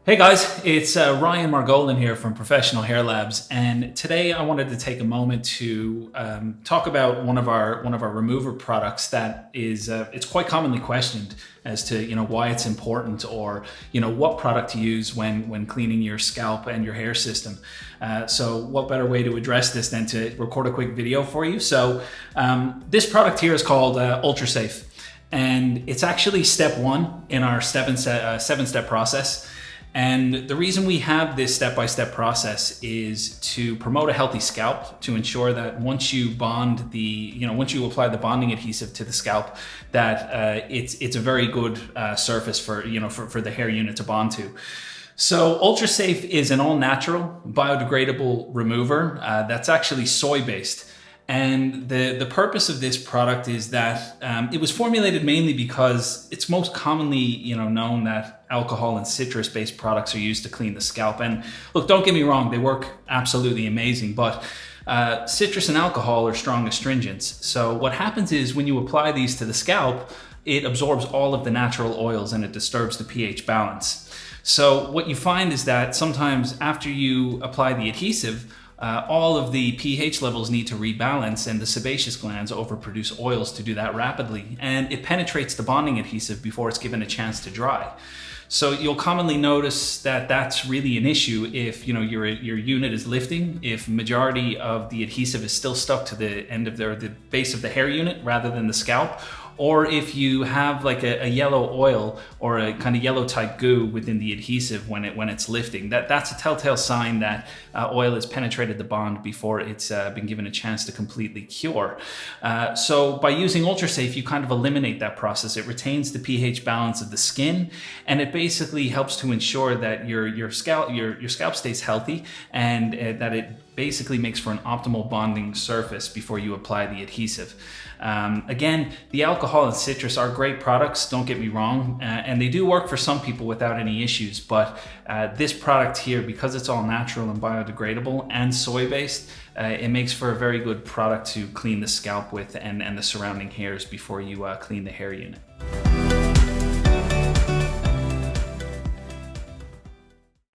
Hey guys, it's Ryan Margolin here from Professional Hair Labs, and today I wanted to take a moment to talk about one of our remover products that is it's quite commonly questioned as to why it's important, or what product to use when cleaning your scalp and your hair system. So what better way to address this than to record a quick video for you? So this product here is called UltraSafe, and it's actually step one in our seven-step process. And the reason we have this step-by-step process is to promote a healthy scalp, to ensure that once you bond once you apply the bonding adhesive to the scalp, that it's a very good surface for the hair unit to bond to. So UltraSafe is an all-natural, biodegradable remover that's actually soy-based. And the purpose of this product is that it was formulated mainly because it's most commonly known that alcohol and citrus-based products are used to clean the scalp. And look, don't get me wrong, they work absolutely amazing, but citrus and alcohol are strong astringents. So what happens is when you apply these to the scalp, it absorbs all of the natural oils and it disturbs the pH balance. So what you find is that sometimes after you apply the adhesive, all of the pH levels need to rebalance, and the sebaceous glands overproduce oils to do that rapidly, and it penetrates the bonding adhesive before it's given a chance to dry. So you'll commonly notice that that's really an issue if your unit is lifting, if majority of the adhesive is still stuck to the end of the base of the hair unit rather than the scalp, or if you have like a yellow oil or a kind of yellow type goo within the adhesive when it's lifting. That's a telltale sign that oil has penetrated the bond before it's been given a chance to completely cure. So by using UltraSafe, you kind of eliminate that process. It retains the pH balance of the skin, and it basically helps to ensure that your scalp stays healthy, and that it basically makes for an optimal bonding surface before you apply the adhesive. Again, the alcohol and citrus are great products, don't get me wrong, and they do work for some people without any issues, but this product here, because it's all natural and biodegradable and soy-based, it makes for a very good product to clean the scalp with and the surrounding hairs before you clean the hair unit.